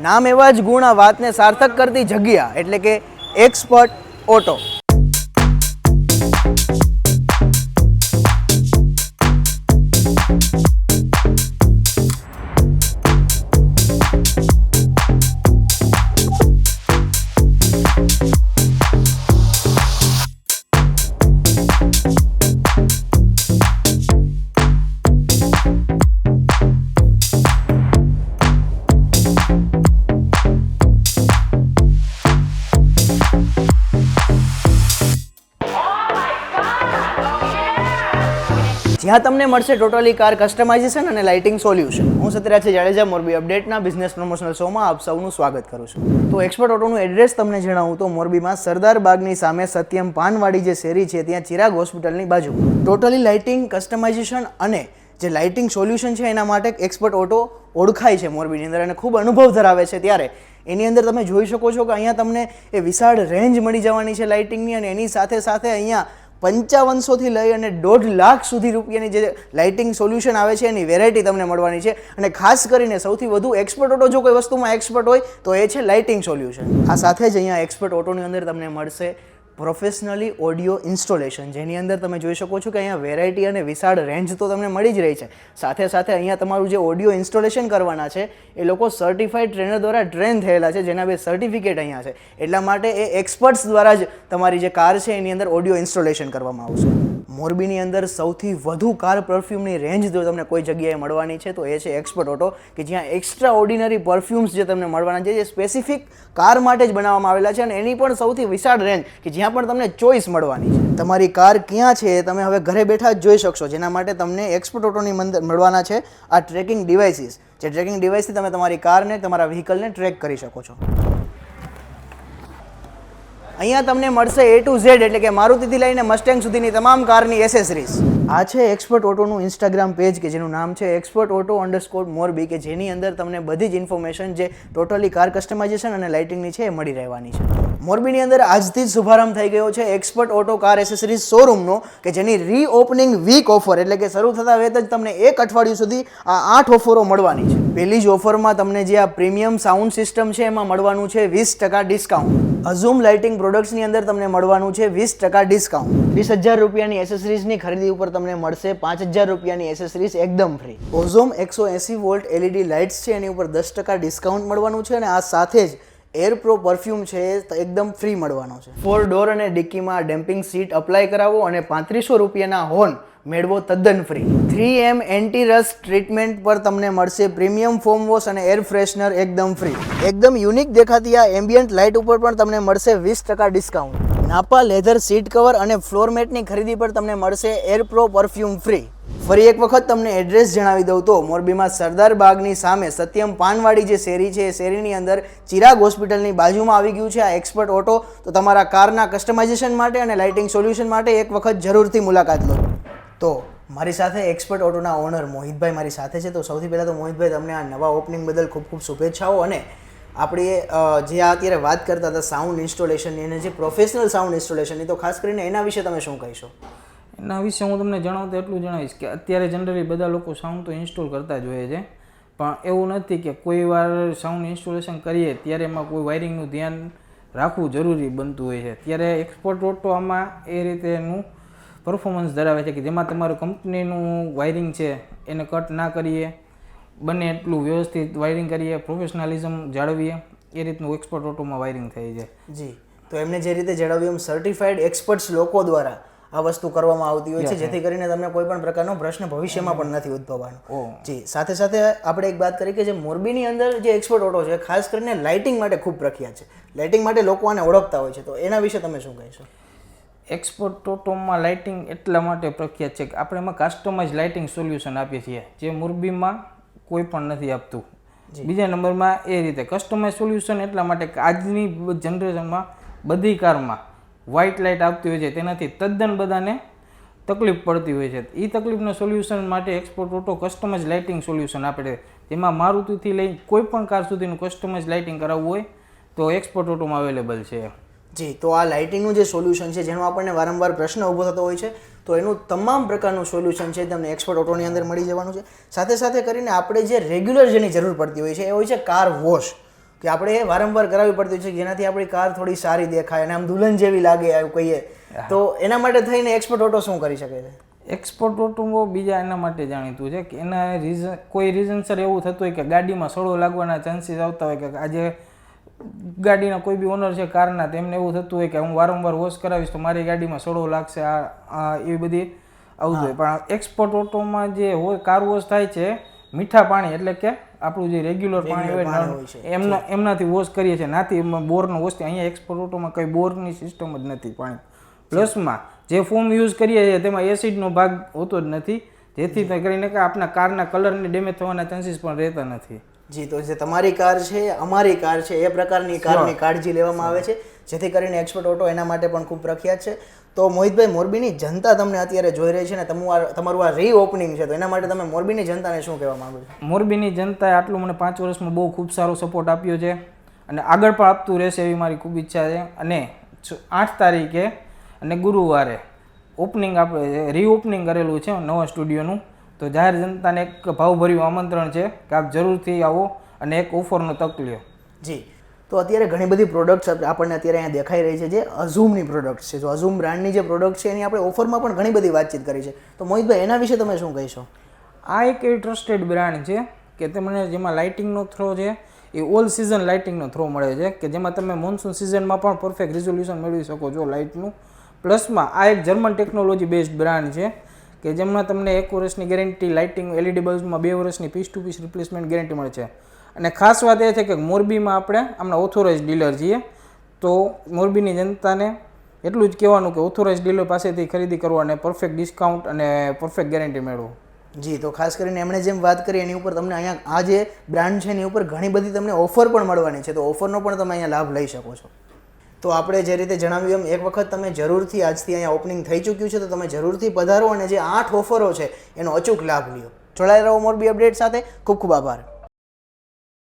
નામ એવા જ ગુણ આ વાતને સાર્થક કરતી જગ્યા એટલે કે એક્સપર્ટ ઓટો. જ્યાં તમને મળશે ટોટલી કાર કસ્ટમાઇઝેશન અને લાઇટિંગ સોલ્યુશન. હું સત્યરાજ જાડેજા, મોરબી અપડેટના બિઝનેસ પ્રમોશનલ શોમાં આપ સૌનું સ્વાગત કરું છું. તો એક્સપર્ટ ઓટોનું એડ્રેસ તમને જણાવું તો મોરબીમાં સરદાર બાગની સામે સત્યમ પાનવાડી જે શેરી છે ત્યાં ચિરાગ હોસ્પિટલની બાજુ ટોટલી લાઇટિંગ કસ્ટમાઇઝેશન અને જે લાઇટિંગ સોલ્યુશન છે એના માટે એક્સપર્ટ ઓટો ઓળખાય છે મોરબીની અંદર અને ખૂબ અનુભવ ધરાવે છે. ત્યારે એની અંદર તમે જોઈ શકો છો કે અહીંયા તમને એ વિશાળ રેન્જ મળી જવાની છે લાઇટિંગની અને એની સાથે સાથે અહીંયા 5500થી લઈ અને 1.5 લાખ સુધી રૂપિયાની જે લાઇટિંગ સોલ્યુશન આવે છે એની વેરાયટી તમને મળવાની છે. અને ખાસ કરીને સૌથી વધુ એક્સપર્ટ ઓટો જો કોઈ વસ્તુમાં એક્સપર્ટ હોય તો એ છે લાઇટિંગ સોલ્યુશન. આ સાથે જ અહીંયા એક્સપર્ટ ઓટોની અંદર તમને મળશે પ્રોફેશનલી ઓડિયો ઇન્સ્ટોલેશન, જેની અંદર તમે જોઈ શકો છો કે અહીંયા વેરાયટી અને વિશાળ રેન્જ તો તમને મળી જ રહી છે. સાથે સાથે અહીંયા તમારું જે ઓડિયો ઇન્સ્ટોલેશન કરવાના છે એ લોકો સર્ટિફાઈડ ટ્રેનર દ્વારા ટ્રેન થયેલા છે, જેના બે સર્ટિફિકેટ અહીંયા છે. એટલા માટે એ એક્સપર્ટ્સ દ્વારા જ તમારી જે કાર છે એની અંદર ઓડિયો ઇન્સ્ટોલેશન કરવામાં આવશે. મોરબીની અંદર સૌથી વધુ કાર પરફ્યુમની રેન્જ જો તમને કોઈ જગ્યાએ મળવાની છે તો એ છે એક્સપર્ટ ઓટો, કે જ્યાં એક્સ્ટ્રા ઓર્ડિનરી પરફ્યુમ્સ જે તમને મળવાના છે જે સ્પેસિફિક કાર માટે જ બનાવવામાં આવેલા છે અને એની પણ સૌથી વિશાળ રેન્જ કે જ્યાં પણ તમને ચોઈસ મળવાની છે. તમારી કાર ક્યાં છે તમે હવે ઘરે બેઠા જ જોઈ શકશો, જેના માટે તમને એક્સપર્ટ ઓટોની અંદર મળવાના છે આ ટ્રેકિંગ ડિવાઇસીસ, જે ટ્રેકિંગ ડિવાઇસથી તમે તમારી કારને તમારા વ્હીકલને ટ્રેક કરી શકો છો. અહીંયા તમને મળશે A to Z એટલે કે મારુતિથી લઈને મસ્ટેંગ સુધીની તમામ કારની એસેસરીઝ. આ છે એક્સપર્ટ ઓટોનું ઇન્સ્ટાગ્રામ પેજ કે જેનું નામ છે એક્સપર્ટ ઓટો _મોરબી, કે જેની અંદર તમને બધી જ ઇન્ફોર્મેશન જે ટોટલી કાર કસ્ટમાઇઝેશન અને લાઇટિંગની છે એ મળી રહેવાની છે. મોરબીની અંદર આજથી જ શુભારંભ થઈ ગયો છે એક્સપર્ટ ઓટો કાર એસેસરીઝ શોરૂમનો, કે જેની રીઓપનિંગ વીક ઓફર એટલે કે શરૂ થતા વેત જ તમને 1 અઠવાડિયું સુધી આ 8 ઓફરો મળવાની છે. પહેલી જ ઓફરમાં તમને જે આ પ્રીમિયમ સાઉન્ડ સિસ્ટમ છે એમાં મળવાનું છે 20% ડિસ્કાઉન્ટ. અઝૂમ લાઇટિંગ પ્રોડક્ટ્સની અંદર તમને મળવાનું છે 20% ડિસ્કાઉન્ટ. 20,000 રૂપિયાની એસેસરીઝની ખરીદી ઉપર તમને મળશે 5,000 રૂપિયાની એસેસરીઝ એકદમ ફ્રી. ઓઝોમ 180 વોલ્ટ LED લાઇટ્સ છે એની ઉપર 10% ડિસ્કાઉન્ટ મળવાનું છે અને આ સાથે જ એર પ્રો પરફ્યુમ છે એકદમ ફ્રી મળવાનો છે. 4 ડોર અને ડિક્કીમાં ડેમ્પિંગ સીટ અપ્લાય કરાવો અને 3500 રૂપિયાના હોર્ન મેળવો તદ્દન free. 3M anti rust treatment પર તમને મળશે પ્રીમિયમ ફોમ વોશ અને એર ફ્રેશનર એકદમ ફ્રી. એકદમ યુનિક દેખાતી આ એમ્બિયન્ટ લાઇટ ઉપર પણ તમને મળશે 20% discount. Napa leather seat cover અને ફ્લોર મેટની ખરીદી પર તમને મળશે એર પ્રો પરફ્યુમ ફ્રી. ફરી એક વખત તમને એડ્રેસ જણાવી દઉં તો મોરબીમાં સરદાર બાગની સામે સત્યમ પાનવાડી જે શેરી છે એ શેરીની અંદર ચિરાગ હોસ્પિટલની બાજુમાં આવી ગયું છે આ એક્સપર્ટ ઓટો. તો તમારા કારના કસ્ટમાઇઝેશન માટે અને લાઇટિંગ સોલ્યુશન માટે એક વખત જરૂરથી મુલાકાત લો. તો મારી સાથે એક્સપર્ટ ઓટોના ઓનર મોહિતભાઈ મારી સાથે છે. તો સૌથી પહેલાં તો મોહિતભાઈ તમને આ નવા ઓપનિંગ બદલ ખૂબ ખૂબ શુભેચ્છાઓ. અને આપણે જે અત્યારે વાત કરતા હતા સાઉન્ડ ઇન્સ્ટોલેશનની અને જે પ્રોફેશનલ સાઉન્ડ ઇન્સ્ટોલેશનની, તો ખાસ કરીને એના વિશે તમે શું કહીશો? એના વિશે હું તમને જણાવું તો એટલું જણાવીશ કે અત્યારે જનરલી બધા લોકો સાઉન્ડ તો ઇન્સ્ટોલ કરતા જ હોય છે, પણ એવું નથી કે કોઈ વાર સાઉન્ડ ઇન્સ્ટોલેશન કરીએ ત્યારે એમાં કોઈ વાયરિંગનું ધ્યાન રાખવું જરૂરી બનતું હોય છે. ત્યારે એક્સપર્ટ ઓટો આમાં એ રીતે એનું પરફોર્મન્સ ધરાવે છે કે જેમાં તમારું કંપનીનું વાયરિંગ છે એને કટ ના કરીએ, બને એટલું વ્યવસ્થિત વાયરિંગ કરીએ, પ્રોફેશનલિઝમ જાળવીએ, એ રીતનું એક્સપર્ટ ઓટોમાં વાયરિંગ થાય છે. જી, તો એમને જે રીતે જણાવ્યું એમ સર્ટિફાઈડ એક્સપર્ટ્સ લોકો દ્વારા આ વસ્તુ કરવામાં આવતી હોય છે, જેથી કરીને તમને કોઈ પણ પ્રકારનો પ્રશ્ન ભવિષ્યમાં પણ નથી ઉદ્ભવવાનો. જી, સાથે સાથે આપણે એક વાત કરી કે જે મોરબીની અંદર જે એક્સપર્ટ ઓટો છે ખાસ કરીને લાઇટિંગ માટે ખૂબ પ્રખ્યાત છે. લાઇટિંગ માટે લોકો આને ઓળખતા હોય છે, તો એના વિશે તમે શું કહેશો? એક્સપર્ટ ઓટોમાં લાઇટિંગ એટલા માટે પ્રખ્યાત છે કે આપણે એમાં કસ્ટમાઇઝ લાઇટિંગ સોલ્યુશન આપીએ છીએ જે મોરબીમાં કોઈ પણ નથી આપતું. બીજા નંબરમાં એ રીતે કસ્ટમાઇઝ સોલ્યુશન એટલા માટે કે આજની જનરેશનમાં બધી કારમાં વ્હાઇટ લાઇટ આવતી હોય છે, તેનાથી તદ્દન બધાને તકલીફ પડતી હોય છે. એ તકલીફના સોલ્યુશન માટે expert auto customise lighting solution આપે છે. તેમાં મારુતિથી લઈ કોઈ પણ કાર સુધીનું કસ્ટમાઇઝ લાઇટિંગ કરાવવું હોય તો એક્સપર્ટ ઓટોમાં અવેલેબલ છે. જી, તો આ લાઇટિંગનું જે સોલ્યુશન છે જેનો આપણને વારંવાર પ્રશ્ન ઊભો થતો હોય છે, તો એનું તમામ પ્રકારનું સોલ્યુશન છે તમને એક્સપર્ટ ઓટોની અંદર મળી જવાનું છે. સાથે સાથે કરીને આપણે જે રેગ્યુલર જેની જરૂર પડતી હોય છે એ હોય છે કાર વોશ, કે આપણે વારંવાર કરાવવી પડતી છે જેનાથી આપણી કાર થોડી સારી દેખાય અને આમ દુલ્હન જેવી લાગે એવું કહીએ, તો એના માટે થઈને એક્સપર્ટ ઓટો શું કરી શકે છે? એક્સપોર્ટ ઓટો બીજા એના માટે જાણીતું છે કે એના કોઈ રીઝનસર એવું થતું હોય કે ગાડીમાં સડો લાગવાના ચાન્સીસ આવતા હોય કે આજે ગાડીના કોઈ બી ઓનર છે કારના, તેમને એવું થતું હોય કે હું વારંવાર વોશ કરાવીશ તો મારી ગાડીમાં સડો લાગશે, એવી બધી આવતું હોય. પણ એક્સપોર્ટ ઓટોમાં જે કાર વોશ થાય છે મીઠા પાણી એટલે કે આપણું જે રેગ્યુલર પાણી હોય એમનાથી વોશ કરીએ છીએ, નાથી બોરનો વોશ. અહીંયા એક્સપોર્ટ ઓટોમાં કંઈ બોરની સિસ્ટમ જ નથી પાણી. પ્લસમાં જે ફોમ યુઝ કરીએ છીએ તેમાં એસિડનો ભાગ હોતો જ નથી, જેથી કરીને કે આપણા કારના કલરને ડેમેજ થવાના ચાન્સીસ પણ રહેતા નથી. જી, તો જે તમારી કાર છે અમારી કાર છે એ પ્રકારની કારની કાળજી લેવામાં આવે છે, જેથી કરીને એક્સપર્ટ ઓટો એના માટે પણ ખૂબ પ્રખ્યાત છે. તો મોહિતભાઈ, મોરબીની જનતા તમને અત્યારે જોઈ રહી છે ને તમારું આ રીઓપનિંગ છે, તો એના માટે તમે મોરબીની જનતાને શું કહેવા માંગો છો? મોરબીની જનતાએ આટલું મને 5 વર્ષમાં બહુ ખૂબ સારો સપોર્ટ આપ્યો છે અને આગળ પણ આપતું રહેશે એવી મારી ખૂબ ઈચ્છા છે. અને 8 તારીખે અને ગુરુવારે ઓપનિંગ આપણે રીઓપનિંગ કરેલું છે નવા સ્ટુડિયોનું, તો જાહેર જનતાને એક ભાવભર્યું આમંત્રણ છે કે આપ જરૂરથી આવો અને એક ઓફરનો તક લ્યો. જી, તો અત્યારે ઘણી બધી પ્રોડક્ટ્સ આપણને અત્યારે અહીંયા દેખાઈ રહી છે જે અઝૂમની પ્રોડક્ટ્સ છે. જો અઝૂમ બ્રાન્ડની જે પ્રોડક્ટ છે એની આપણે ઓફરમાં પણ ઘણી બધી વાતચીત કરી છે, તો મોહિતભાઈ એના વિશે તમે શું કહીશો? આ એક એવી ટ્રસ્ટેડ બ્રાન્ડ છે કે તમને જેમાં લાઇટિંગનો થ્રો છે એ ઓલ સિઝન લાઇટિંગનો થ્રો મળે છે, કે જેમાં તમે મોન્સૂન સિઝનમાં પણ પરફેક્ટ રિઝોલ્યુશન મેળવી શકો છો લાઇટનું. પ્લસમાં આ એક જર્મન ટેકનોલોજી બેઝડ બ્રાન્ડ છે કે જેમાં તમને 1 વર્ષની ગેરંટી, લાઇટિંગ LED બલ્બમાં 2 વર્ષની piece to piece replacement guarantee મળે છે. અને ખાસ વાત એ છે કે મોરબીમાં આપણે આમના ઓથોરાઇઝ ડીલર છીએ, તો મોરબીની જનતાને એટલું જ કહેવાનું કે ઓથોરાઇઝ ડીલર પાસેથી ખરીદી કરો અને પરફેક્ટ ડિસ્કાઉન્ટ અને પરફેક્ટ ગેરંટી મેળવો. જી, તો ખાસ કરીને એમણે જેમ વાત કરી એની ઉપર તમને અહીંયા આ જે બ્રાન્ડ છે એની ઉપર ઘણી બધી તમને ઓફર પણ મળવાની છે, તો ઓફરનો પણ તમે અહીંયા લાભ લઈ શકો છો. તો આપણે જે રીતે જણાવ્યું એમ એક વખત તમે જરૂરથી આજથી અહીંયા ઓપનિંગ થઈ ચૂક્યું છે, તો તમે જરૂરથી પધારો અને જે 8 ઓફરો છે એનો અચૂક લાભ લ્યો. જોડાયેલા રહો મોરબી અપડેટ સાથે. ખૂબ ખૂબ આભાર.